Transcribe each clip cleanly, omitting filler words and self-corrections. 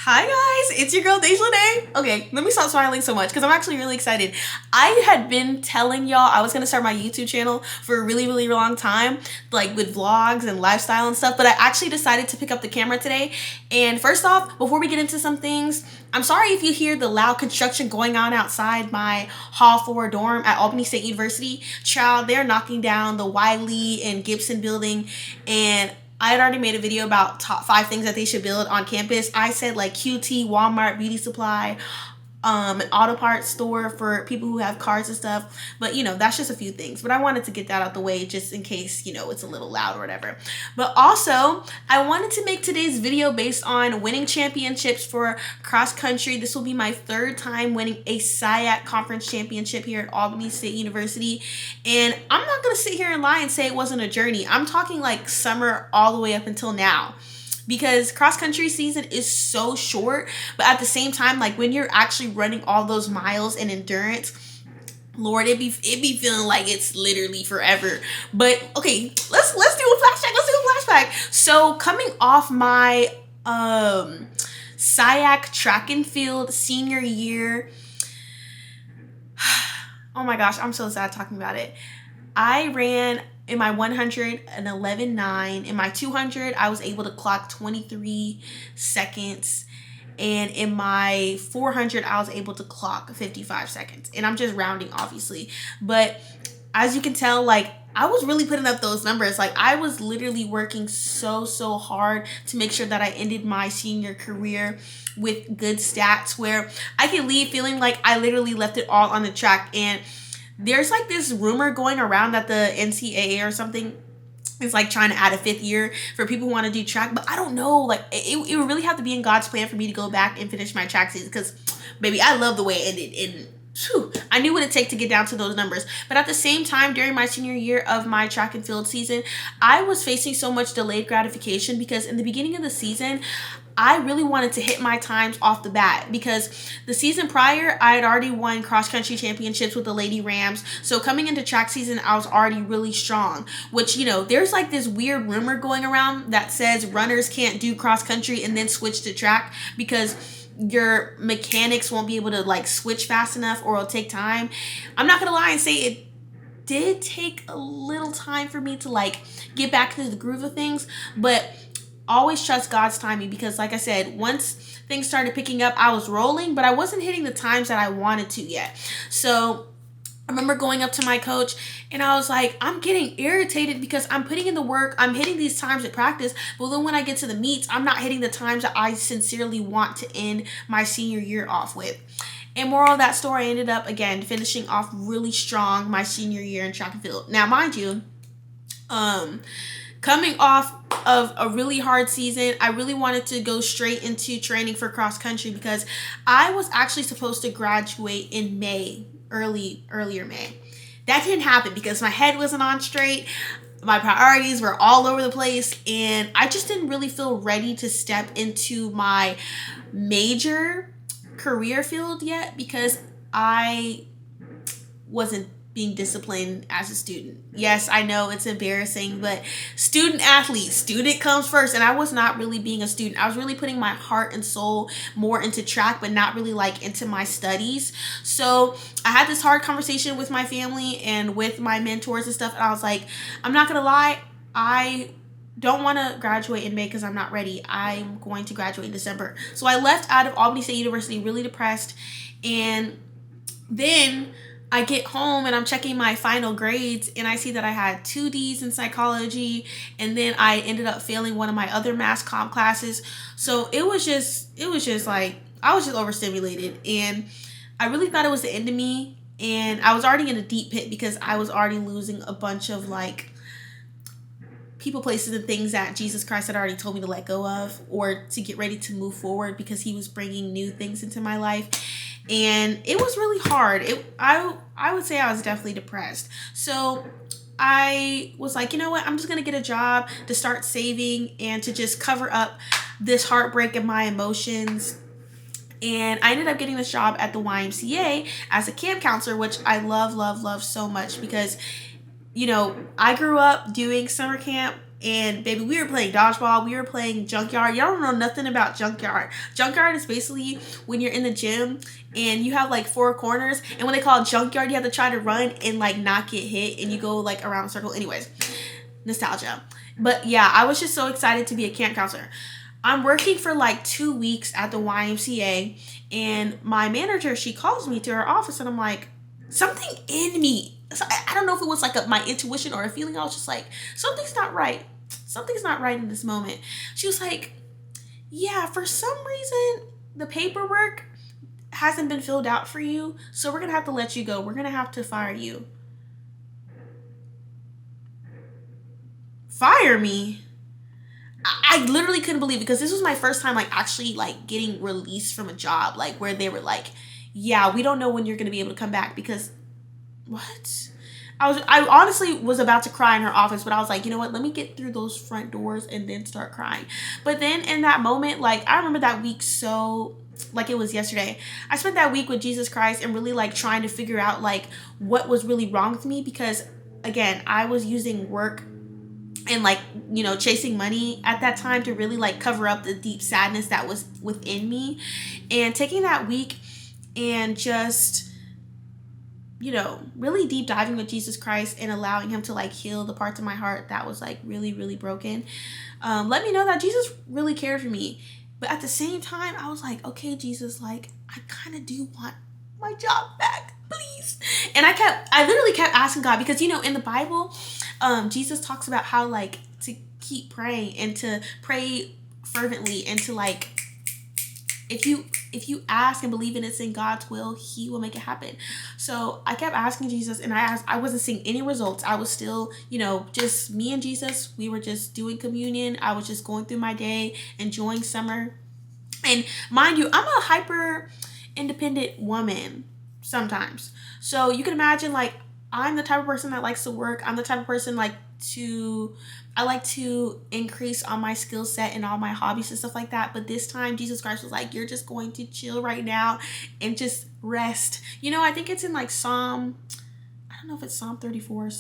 Hi guys, it's your girl Deja. Okay, let me stop smiling so much because I'm actually really excited. I had been telling y'all I was gonna start my YouTube channel for a really long time, like with vlogs and lifestyle and stuff, but I actually decided to pick up the camera today. And first off, before we get into some things, I'm sorry if you hear the loud construction going on outside my Hall 4 dorm at Albany State University. Child, they're knocking down the Wiley and Gibson building, and I had already made a video about top 5 things that they should build on campus. I said like QT, Walmart, beauty supply, an auto parts store for people who have cars and stuff. But, that's just a few things. But I wanted to get that out the way just in case, it's a little loud or whatever. But also, I wanted to make today's video based on winning championships for cross country. This will be my 3rd time winning a SIAC conference championship here at Albany State University. And I'm not going to sit here and lie and say it wasn't a journey. I'm talking like summer all the way up until now. Because cross country season is so short, but at the same time, like when you're actually running all those miles in endurance, Lord, it be feeling like it's literally forever. But okay, let's do a flashback. So coming off my SIAC track and field senior year, oh my gosh, I'm so sad talking about it. I ran in my 100 an 11.9. In my 200, I was able to clock 23 seconds. And in my 400, I was able to clock 55 seconds. And I'm just rounding, obviously. But as you can tell, like, I was really putting up those numbers. Like, I was literally working so hard to make sure that I ended my senior career with good stats where I could leave feeling like I literally left it all on the track. And there's like this rumor going around that the NCAA or something is like trying to add a 5th year for people who want to do track, but I don't know, like it would really have to be in God's plan for me to go back and finish my track season because, baby, I love the way it ended. And I knew what it'd take to get down to those numbers. But at the same time, during my senior year of my track and field season, I was facing so much delayed gratification because in the beginning of the season, I really wanted to hit my times off the bat because the season prior, I had already won cross-country championships with the Lady Rams. So coming into track season, I was already really strong, which, there's like this weird rumor going around that says runners can't do cross-country and then switch to track because your mechanics won't be able to like switch fast enough or it'll take time. I'm not going to lie and say it did take a little time for me to like get back into the groove of things, but always trust God's timing because, like I said, once things started picking up, I was rolling, but I wasn't hitting the times that I wanted to yet. So I remember going up to my coach and I was like, I'm getting irritated because I'm putting in the work, I'm hitting these times at practice, but then when I get to the meets, I'm not hitting the times that I sincerely want to end my senior year off with. And moral of that story, I ended up, again, finishing off really strong my senior year in track and field. Now, mind you, coming off of a really hard season, I really wanted to go straight into training for cross country because I was actually supposed to graduate in May, earlier May. That didn't happen because my head wasn't on straight. My priorities were all over the place and I just didn't really feel ready to step into my major career field yet because I wasn't being disciplined as a student. Yes, I know it's embarrassing, but student comes first. And I was not really being a student. I was really putting my heart and soul more into track, but not really like into my studies. So I had this hard conversation with my family and with my mentors and stuff. And I was like, I'm not going to lie. I don't want to graduate in May because I'm not ready. I'm going to graduate in December. So I left out of Albany State University really depressed. And then I get home and I'm checking my final grades and I see that I had 2 Ds in psychology and then I ended up failing one of my other mass comp classes. So it was just like, I was just overstimulated and I really thought it was the end of me. And I was already in a deep pit because I was already losing a bunch of like people, places, and things that Jesus Christ had already told me to let go of or to get ready to move forward because he was bringing new things into my life. And it was really hard. I would say I was definitely depressed. So I was like, you know what? I'm just going to get a job to start saving and to just cover up this heartbreak and my emotions. And I ended up getting this job at the YMCA as a camp counselor, which I love so much because, I grew up doing summer camp And baby, we were playing dodgeball. We were playing junkyard. Y'all don't know nothing about junkyard. Junkyard is basically when you're in the gym and you have like 4 corners. And when they call it junkyard, you have to try to run and like not get hit. And you go like around a circle. Anyways, nostalgia. But yeah, I was just so excited to be a camp counselor. I'm working for like 2 weeks at the YMCA. And my manager, she calls me to her office. And I'm like, something in me. So I don't know if it was like my intuition or a feeling. I was just like, something's not right. Something's not right in this moment. She was like, yeah, for some reason, the paperwork hasn't been filled out for you. So we're going to have to let you go. We're going to have to fire you. Fire me? I literally couldn't believe it because this was my first time like actually like getting released from a job. Like where they were like, yeah, we don't know when you're going to be able to come back because... What? I honestly was about to cry in her office, but I was like, you know what? Let me get through those front doors and then start crying. But then in that moment, like I remember that week so like it was yesterday. I spent that week with Jesus Christ and really like trying to figure out like what was really wrong with me because again, I was using work and like, you know, chasing money at that time to really like cover up the deep sadness that was within me. And taking that week and just, you know, really deep diving with Jesus Christ and allowing him to like heal the parts of my heart that was like really, really broken. Let me know that Jesus really cared for me. But at the same time, I was like, okay, Jesus, like, I kind of do want my job back, please. And I literally kept asking God because, you know, in the Bible, Jesus talks about how like to keep praying and to pray fervently and to like, if you ask and believe it's in God's will, he will make it happen. So I kept asking Jesus and I wasn't seeing any results. I was still, you know, just me and Jesus. We were just doing communion. I was just going through my day, enjoying summer. And mind you, I'm a hyper independent woman sometimes. So you can imagine like I'm the type of person that likes to work. I'm the type of person I like to increase on my skill set and all my hobbies and stuff like that. But this time, Jesus Christ was like, you're just going to chill right now and just rest. You know, I think it's in like Psalm, I don't know if it's Psalm 34 or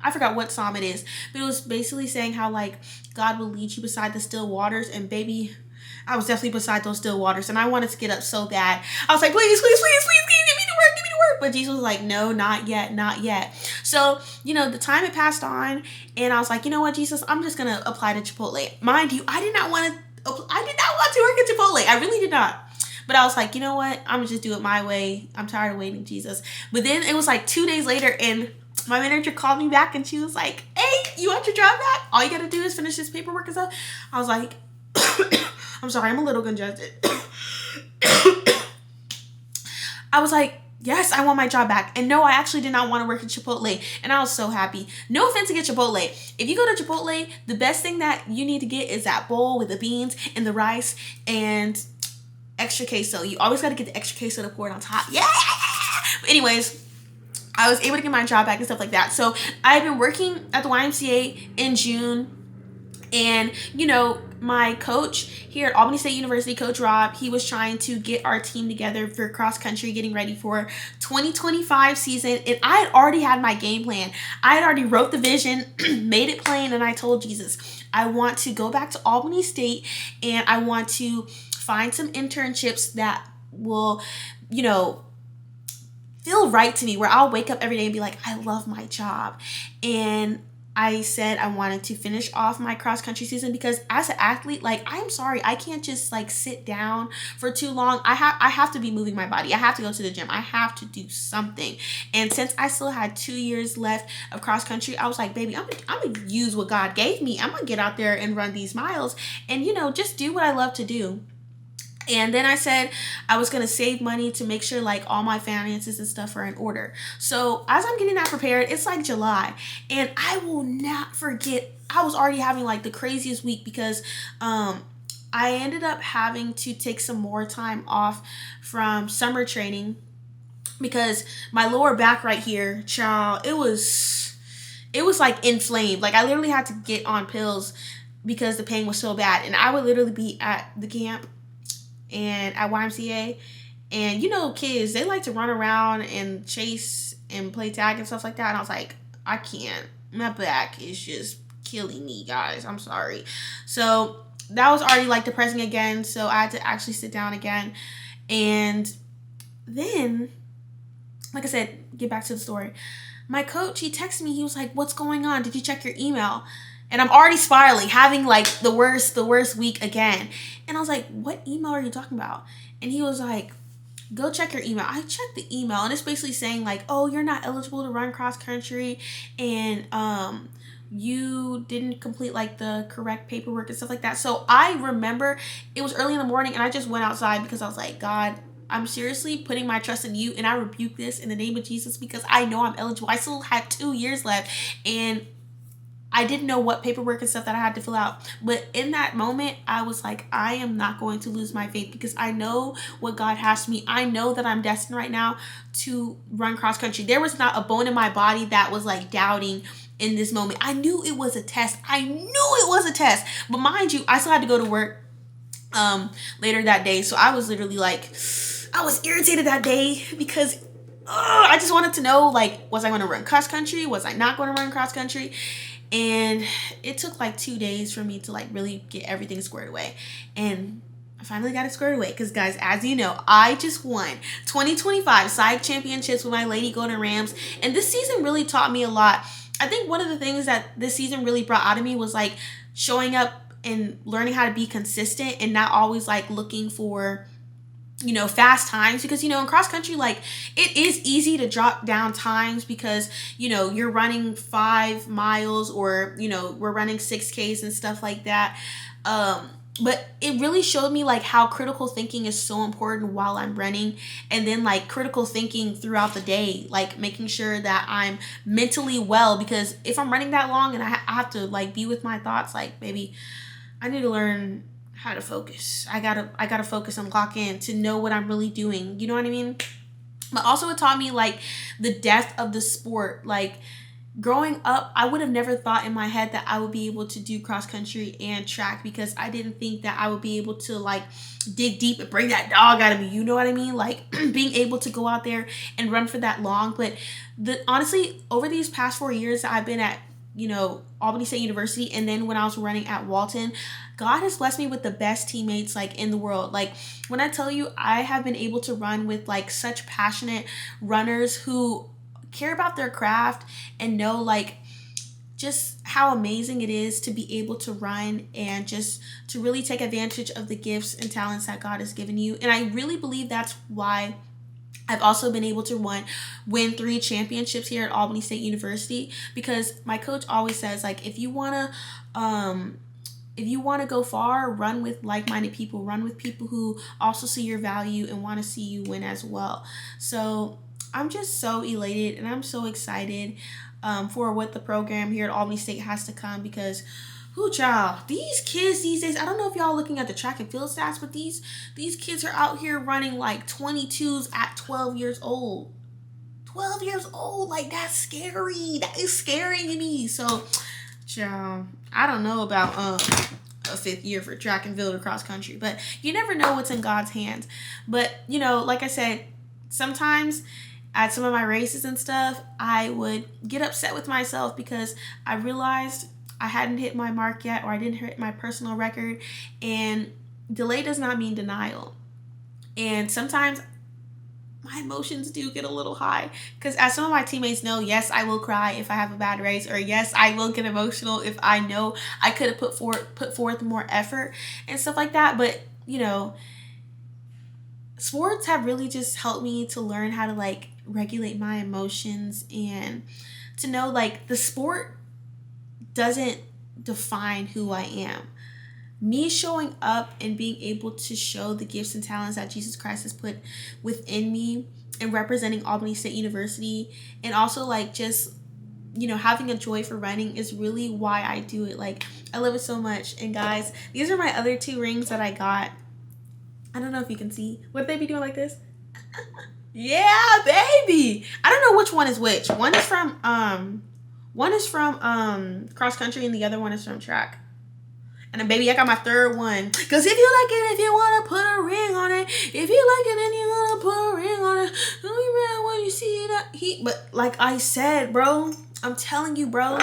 I forgot what Psalm it is. But it was basically saying how like God will lead you beside the still waters. And baby, I was definitely beside those still waters. And I wanted to get up so bad. I was like, please, please, please, please, give me to work, give me to work. But Jesus was like, no, not yet, not yet. So, you know, the time had passed on and I was like, you know what, Jesus, I'm just going to apply to Chipotle. Mind you, I did not want to work at Chipotle. I really did not. But I was like, you know what, I'm going to just do it my way. I'm tired of waiting, Jesus. But then it was like 2 days later and my manager called me back and she was like, hey, you want your job back? All you got to do is finish this paperwork and stuff. I was like, I'm sorry, I'm a little congested. I was like, yes, I want my job back. And no, I actually did not want to work at Chipotle. And I was so happy. No offense against Chipotle. If you go to Chipotle, the best thing that you need to get is that bowl with the beans and the rice and extra queso. You always got to get the extra queso to pour it on top. Yeah! But anyways, I was able to get my job back and stuff like that. So I've been working at the YMCA in June. And, you know, my coach here at Albany State University, Coach Rob, he was trying to get our team together for cross country, getting ready for 2025 season. And I had already had my game plan. I had already wrote the vision, made it plain, and I told Jesus, I want to go back to Albany State and I want to find some internships that will, you know, feel right to me, where I'll wake up every day and be like, I love my job. And I said I wanted to finish off my cross country season because as an athlete, like, I'm sorry, I can't just like sit down for too long. I have to be moving my body. I have to go to the gym. I have to do something. And since I still had 2 years left of cross country, I was like, baby, I'm gonna use what God gave me. I'm gonna get out there and run these miles and, you know, just do what I love to do. And then I said I was going to save money to make sure like all my finances and stuff are in order. So as I'm getting that prepared, it's like July. And I will not forget, I was already having like the craziest week because I ended up having to take some more time off from summer training because my lower back right here, child, it was like inflamed. Like I literally had to get on pills because the pain was so bad. And I would literally be at the camp and at YMCA, and you know, kids, they like to run around and chase and play tag and stuff like that. And I was like, I can't. My back is just killing me, guys. I'm sorry. So that was already like depressing again. So I had to actually sit down again. And then, like I said, get back to the story. My coach, he texted me. He was like, what's going on? Did you check your email? And I'm already spiraling, having like the worst week again. And I was like, what email are you talking about? And he was like, go check your email. I checked the email, and it's basically saying like, oh, you're not eligible to run cross country, and you didn't complete like the correct paperwork and stuff like that. So I remember it was early in the morning, and I just went outside because I was like, God, I'm seriously putting my trust in you, and I rebuke this in the name of Jesus because I know I'm eligible. I still had 2 years left, and I didn't know what paperwork and stuff that I had to fill out. But in that moment, I was like, I am not going to lose my faith because I know what God has for me. I know that I'm destined right now to run cross country. There was not a bone in my body that was like doubting in this moment. I knew it was a test. I knew it was a test. But mind you, I still had to go to work later that day. So I was literally like, I was irritated that day because I just wanted to know, like, was I going to run cross country? Was I not going to run cross country? And it took like 2 days for me to like really get everything squared away. And I finally got it squared away because, guys, as you know, I just won 2025 SIAC championships with my Lady Golden Rams. And this season really taught me a lot. I think one of the things that this season really brought out of me was like showing up and learning how to be consistent and not always like looking for, you know, fast times, because, you know, in cross country, like, it is easy to drop down times because, you know, you're running 5 miles or, you know, we're running 6Ks and stuff like that. But it really showed me like how critical thinking is so important while I'm running, and then like critical thinking throughout the day, like making sure that I'm mentally well, because if I'm running that long and I have to like be with my thoughts, like, baby, I need to learn how to focus. I gotta focus and lock in to know what I'm really doing. You know what I mean? But also it taught me like the depth of the sport. Like growing up, I would have never thought in my head that I would be able to do cross country and track, because I didn't think that I would be able to like dig deep and bring that dog out of me. You know what I mean? Like being able to go out there and run for that long. But honestly, over these past 4 years that I've been at, you know, Albany State University, and then when I was running at Walton, God has blessed me with the best teammates like in the world. Like when I tell you, I have been able to run with like such passionate runners who care about their craft and know like just how amazing it is to be able to run and just to really take advantage of the gifts and talents that God has given you. And I really believe that's why I've also been able to win 3 championships here at Albany State University, because my coach always says, like, if you want to go far, run with like-minded people, run with people who also see your value and want to see you win as well. So I'm just so elated and I'm so excited for what the program here at Albany State has to come, because child, these kids these days, I don't know if y'all looking at the track and field stats, but these kids are out here running like 22s at 12 years old. 12 years old, like that's scary. That is scary to me. So, child, I don't know about a 5th year for track and field or cross country, but you never know what's in God's hands. But, you know, like I said, sometimes at some of my races and stuff, I would get upset with myself because I realized I hadn't hit my mark yet, or I didn't hit my personal record. And delay does not mean denial. And sometimes my emotions do get a little high, because as some of my teammates know, yes, I will cry if I have a bad race, or yes, I will get emotional if I know I could have put forth more effort and stuff like that. But, you know, sports have really just helped me to learn how to like regulate my emotions and to know like the sport doesn't define who I am. Me showing up and being able to show the gifts and talents that Jesus Christ has put within me and representing Albany State University, and also like just, you know, having a joy for running is really why I do it. Like I love it so much. And guys, these are my other 2 rings that I got. I don't know if you can see. Would they be doing like this? Yeah, baby. I don't know which one is which. One is from cross country and the other one is from track. And then, baby, I got my 3rd one. Because if you like it, if you want to put a ring on it. If you like it, then you want to put a ring on it. Don't you remember when you see that heat? But like I said, bro, I'm telling you, bro,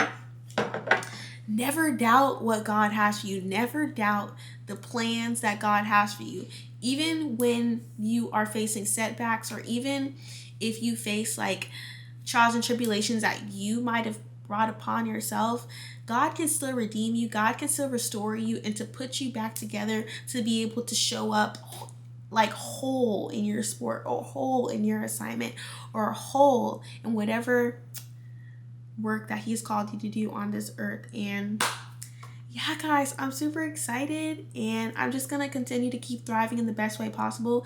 never doubt what God has for you. Never doubt the plans that God has for you. Even when you are facing setbacks, or even if you face like trials and tribulations that you might have brought upon yourself, God can still redeem you. God can still restore you and to put you back together to be able to show up like whole in your sport, or whole in your assignment, or whole in whatever work that he's called you to do on this earth. And yeah, guys, I'm super excited, and I'm just gonna continue to keep thriving in the best way possible,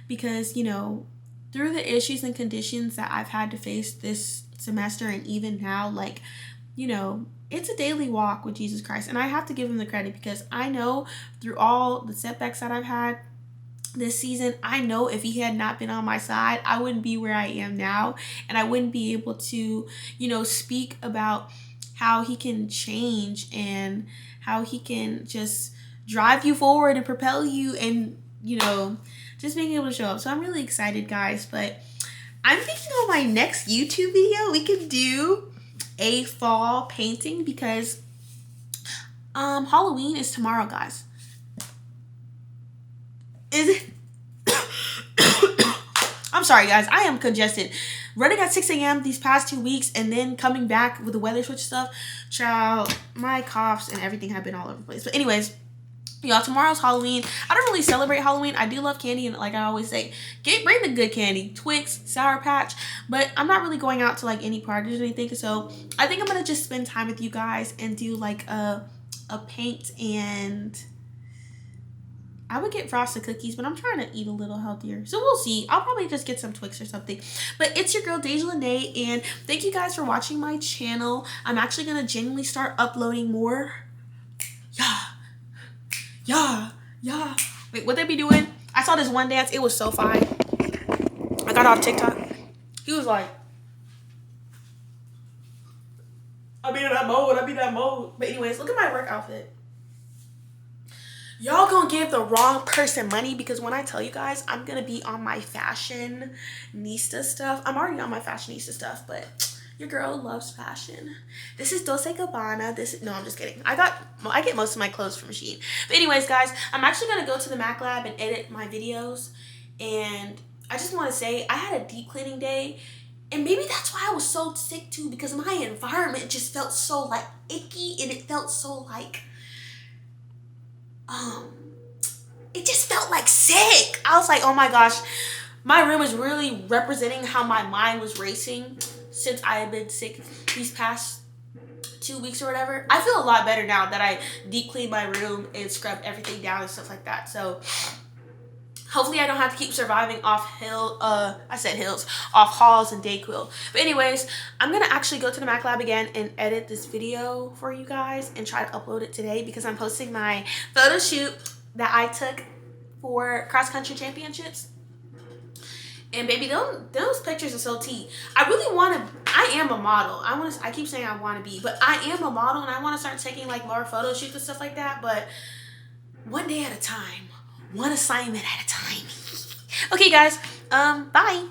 because, you know, through the issues and conditions that I've had to face this semester, and even now, like, you know, it's a daily walk with Jesus Christ, and I have to give him the credit, because I know through all the setbacks that I've had this season, I know if he had not been on my side, I wouldn't be where I am now, and I wouldn't be able to, you know, speak about how he can change and how he can just drive you forward and propel you, and, you know, just being able to show up. So I'm really excited, guys. But I'm thinking on my next YouTube video, we could do a fall painting, because Halloween is tomorrow, guys. Is it? I'm sorry, guys. I am congested. Running at 6 a.m. these past 2 weeks, and then coming back with the weather switch stuff. Child, my coughs and everything have been all over the place. But anyways, y'all, tomorrow's Halloween. I don't really celebrate Halloween. I do love candy, and like I always say, bring the good candy. Twix, Sour Patch. But I'm not really going out to like any parties or anything. So I think I'm going to just spend time with you guys and do like a paint, and I would get frosted cookies, but I'm trying to eat a little healthier. So we'll see. I'll probably just get some Twix or something. But it's your girl, Deja Lene, and thank you guys for watching my channel. I'm actually going to genuinely start uploading more. Yeah. Wait, what they be doing? I saw this one dance. It was so fine. I got off TikTok. He was like, I be in that mode. But anyways, look at my work outfit. Y'all gonna give the wrong person money, because when I tell you guys, I'm gonna be on my fashionista stuff. I'm already on my fashionista stuff, but your girl loves fashion. This is Dolce Gabbana. No, I'm just kidding. I get most of my clothes from Shein. But anyways, guys, I'm actually gonna go to the Mac Lab and edit my videos. And I just want to say, I had a deep cleaning day, and maybe that's why I was so sick too, because my environment just felt so like icky, and it felt so like it just felt like sick. I was like, oh my gosh, my room is really representing how my mind was racing since I had been sick these past 2 weeks or whatever. I feel a lot better now that I deep cleaned my room and scrubbed everything down and stuff like that. So hopefully I don't have to keep surviving off off halls and Dayquil. But anyways, I'm gonna actually go to the Mac Lab again and edit this video for you guys and try to upload it today, because I'm posting my photo shoot that I took for cross country championships. And baby, those pictures are so tea. I am a model. I keep saying I want to be, but I am a model, and I want to start taking like more photo shoots and stuff like that. But one day at a time, one assignment at a time. Okay, guys, bye.